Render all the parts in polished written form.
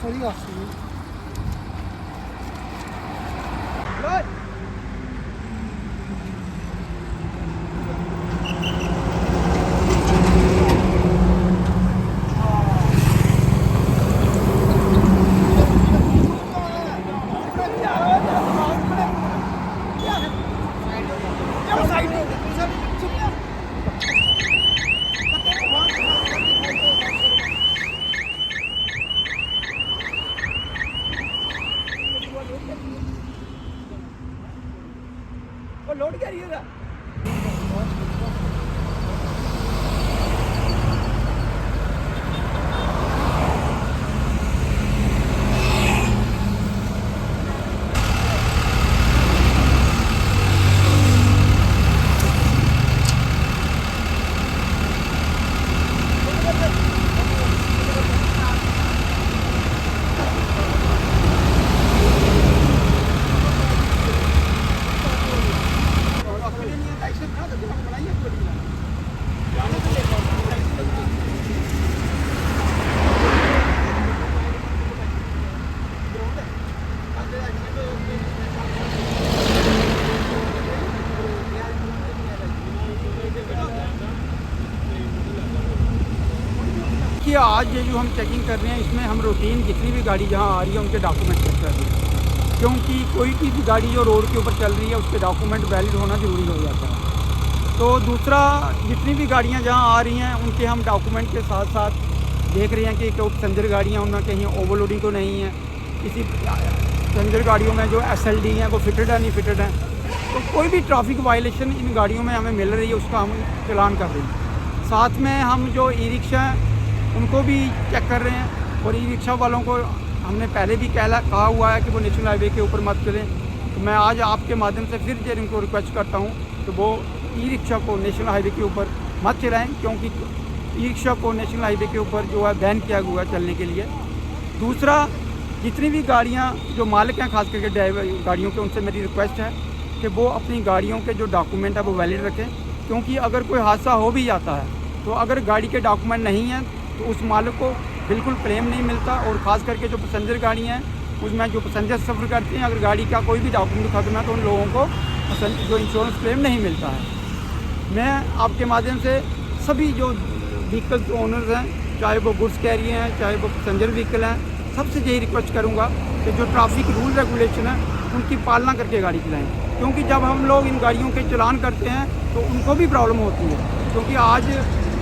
थोड़ी आती है। लोड क्या रही है? देखिए, आज ये जो हम चेकिंग कर रहे हैं इसमें हम रूटीन जितनी भी गाड़ी जहाँ आ रही है उनके डॉक्यूमेंट चेक कर रहे हैं, क्योंकि कोई भी गाड़ी जो रोड के ऊपर चल रही है उसके डॉक्यूमेंट वैलिड होना ज़रूरी हो जाता है। तो दूसरा, जितनी भी गाड़ियाँ जहाँ आ रही हैं उनके हम डॉक्यूमेंट के साथ साथ देख रहे हैं कि कोई पैसेंजर गाड़ियाँ उनमें कहीं ओवरलोडिंग तो नहीं है, किसी पैसेंजर गाड़ियों में जो SLD हैं वो फिटेड है नहीं फिटेड है। तो कोई भी ट्रैफिक वायलेशन इन गाड़ियों में हमें मिल रही है उसका हम चालान कर रहे हैं। साथ में हम जो ई-रिक्शा हैं उनको भी चेक कर रहे हैं, और ई-रिक्शा वालों को हमने पहले भी कहा हुआ है कि वो नेशनल हाईवे के ऊपर मत चलें। तो मैं आज आपके माध्यम से फिर इनको रिक्वेस्ट करता हूँ कि वो ई-रिक्शा को नेशनल हाईवे के ऊपर मत चलाएं, क्योंकि ई-रिक्शा को नेशनल हाईवे के ऊपर जो है बैन किया हुआ है चलने के लिए। दूसरा, जितनी भी गाड़ियाँ जो मालिक हैं, खास करके ड्राइवर गाड़ियों के, उनसे मेरी रिक्वेस्ट है कि वो अपनी गाड़ियों के जो डॉक्यूमेंट है वो वैलिड रखें, क्योंकि अगर कोई हादसा हो भी जाता है तो अगर गाड़ी के डॉक्यूमेंट नहीं हैं तो उस मालिक को बिल्कुल क्लेम नहीं मिलता। और ख़ास करके जो पैसेंजर गाड़ियाँ हैं उसमें जो पैसेंजर सफ़र करते हैं, अगर गाड़ी का कोई भी डॉक्यूमेंट खत्म है तो उन लोगों को जो इंश्योरेंस क्लेम नहीं मिलता है। मैं आपके माध्यम से सभी जो व्हीकल ओनर्स हैं, चाहे वो गुड्स कैरियर हैं, चाहे वो पैसेंजर व्हीकल हैं, सबसे यही रिक्वेस्ट करूँगा कि जो ट्रैफिक रूल रेगुलेशन है उनकी पालना करके गाड़ी चलाएँ, क्योंकि जब हम लोग इन गाड़ियों के चालान करते हैं तो उनको भी प्रॉब्लम होती है। क्योंकि आज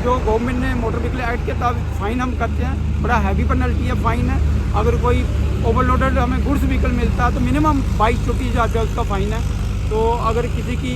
जो गवर्नमेंट ने मोटर व्हीकल एक्ट के तहत फ़ाइन हम करते हैं, बड़ा हैवी पेनल्टी है, फ़ाइन है। अगर कोई ओवरलोडेड हमें गुड्स व्हीकल मिलता है तो मिनिमम 22 रुपीज़ आता है उसका फ़ाइन है। तो अगर किसी की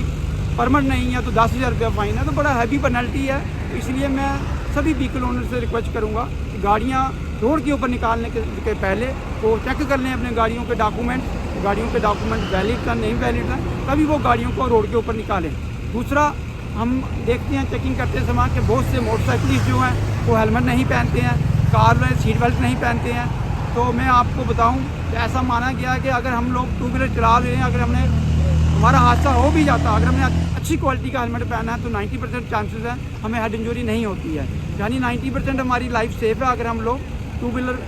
परमिट नहीं है तो 10,000 रुपया फ़ाइन है, तो बड़ा हैवी पेनल्टी है। तो इसलिए मैं सभी व्हीकल ओनर से रिक्वेस्ट करूँगा कि गाड़ियाँ रोड के ऊपर निकालने के पहले वो चेक कर लें अपने गाड़ियों के डॉक्यूमेंट वैलिड है नहीं वैलिड है, तभी वो गाड़ियों को रोड के ऊपर निकालें। दूसरा, हम देखते हैं चेकिंग करते समय कि बहुत से मोटरसाइकिलिस्ट जो हैं वो हेलमेट नहीं पहनते हैं, कार में सीट बेल्ट नहीं पहनते हैं। तो मैं आपको बताऊं कि ऐसा माना गया है कि अगर हम लोग टू व्हीलर चला रहे हैं, अगर हमारा हादसा हो भी जाता, अगर हमने अच्छी क्वालिटी का हेलमेट पहना है तो 90% चांसेस है हमें हेड इंजरी नहीं होती है, यानी 90% हमारी लाइफ सेफ है अगर हम लोग टू व्हीलर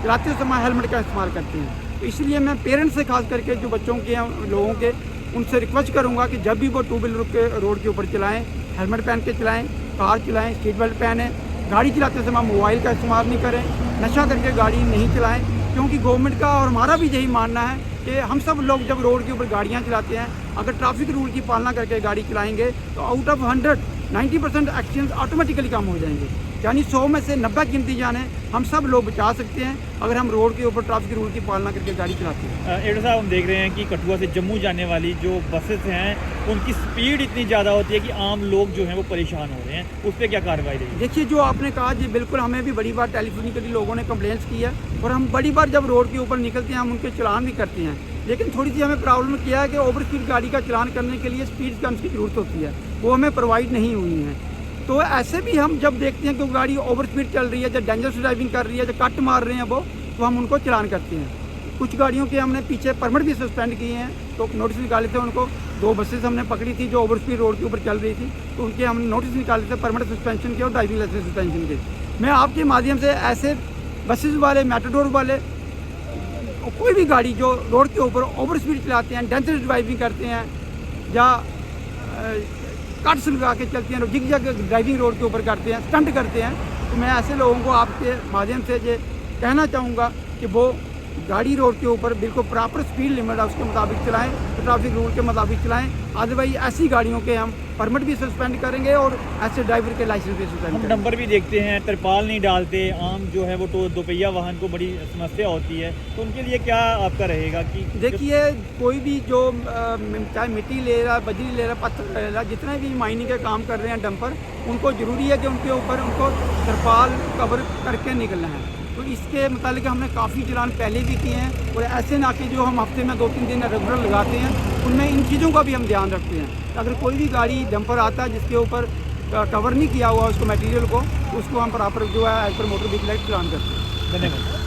चलाते समय हेलमेट का इस्तेमाल करते हैं। तो इसलिए मैं पेरेंट्स से खास करके जो बच्चों के हैं, लोगों के, उनसे रिक्वेस्ट करूंगा कि जब भी वो टू व्हीलर के रोड के ऊपर चलाएं, हेलमेट पहन के चलाएं, कार चलाएं, सीट बेल्ट पहनें, गाड़ी चलाते समय मोबाइल का इस्तेमाल नहीं करें, नशा करके गाड़ी नहीं चलाएं। क्योंकि गवर्नमेंट का और हमारा भी यही मानना है कि हम सब लोग जब रोड के ऊपर गाड़ियाँ चलाते हैं, अगर ट्रैफिक रूल की पालना करके गाड़ी चलाएंगे तो आउट ऑफ 100 90% एक्सीडेंट ऑटोमेटिकली कम हो जाएंगे, यानी 100 में से 90 गिनती जाने हम सब लोग बचा सकते हैं अगर हम रोड के ऊपर ट्रैफिक रूल की पालना करके गाड़ी चलाते हैं। एडो साहब, हम देख रहे हैं कि कठुआ से जम्मू जाने वाली जो बसेस हैं उनकी स्पीड इतनी ज़्यादा होती है कि आम लोग जो हैं वो परेशान हो रहे हैं, उस पर क्या कार्रवाई रहेगी? देखिए, जो आपने कहा जी बिल्कुल, हमें भी बड़ी बार टेलीफोनिकली लोगों ने कंप्लेंट्स की है, और हम बड़ी बार जब रोड के ऊपर निकलते हैं हम उनके चलान भी करते हैं। लेकिन थोड़ी सी हमें प्रॉब्लम किया है कि ओवर स्पीड गाड़ी का चलान करने के लिए स्पीड गन्स की ज़रूरत होती है, वो हमें प्रोवाइड नहीं हुई है। तो ऐसे भी हम जब देखते हैं कि गाड़ी ओवर स्पीड चल रही है, जब डेंजरस ड्राइविंग कर रही है, जब कट मार रहे हैं वो, तो हम उनको चलान करते हैं। कुछ गाड़ियों के हमने पीछे परमिट भी सस्पेंड किए हैं, तो नोटिस निकाले थे उनको। 2 बसेस हमने पकड़ी थी जो ओवर स्पीड रोड के ऊपर चल रही थी, तो उनके हमने नोटिस निकाले थे परमिट सस्पेंशन के और ड्राइविंग लाइसेंस सस्पेंशन के। मैं आपके माध्यम से ऐसे बसेस वाले, मेटाडोर वाले कोई भी गाड़ी जो रोड के ऊपर ओवर स्पीड चलाते हैं, डेंजरस ड्राइविंग करते हैं या कट्स लगा के चलते हैं, जिग जग ड्राइविंग रोड के ऊपर करते हैं, स्टंट करते हैं, तो मैं ऐसे लोगों को आपके माध्यम से ये कहना चाहूँगा कि वो गाड़ी रोड के ऊपर बिल्कुल प्रॉपर स्पीड लिमिट है उसके मुताबिक चलाएं, ट्रैफिक रूल के मुताबिक चलाएं। अदरवाइज ऐसी गाड़ियों के हम परमिट भी सस्पेंड करेंगे और ऐसे ड्राइवर के लाइसेंस भी सस्पेंड हम करेंगे। नंबर भी देखते हैं, तिरपाल नहीं डालते, आम जो है वो तो दोपहिया वाहन को बड़ी समस्या होती है, तो उनके लिए क्या आपका रहेगा कि देखिए कोई भी जो चाहे मिट्टी ले रहा है, बजरी ले रहा है, पत्थर ले रहा है, जितने भी माइनिंग के काम कर रहे हैं डंपर, उनको ज़रूरी है कि उनके ऊपर उनको तिरपाल कवर करके निकलना है। तो इसके मुतालिक हमने काफ़ी चलान पहले भी किए हैं और ऐसे नाके जो हम हफ्ते में 2-3 दिन रेगुलर लगाते हैं उनमें इन चीज़ों का भी हम ध्यान रखते हैं। अगर कोई भी गाड़ी डंपर आता है जिसके ऊपर कवर नहीं किया हुआ उसको मटेरियल को, उसको हम प्रॉपर जो है as per motor vehicle act चलान करते हैं। धन्यवाद।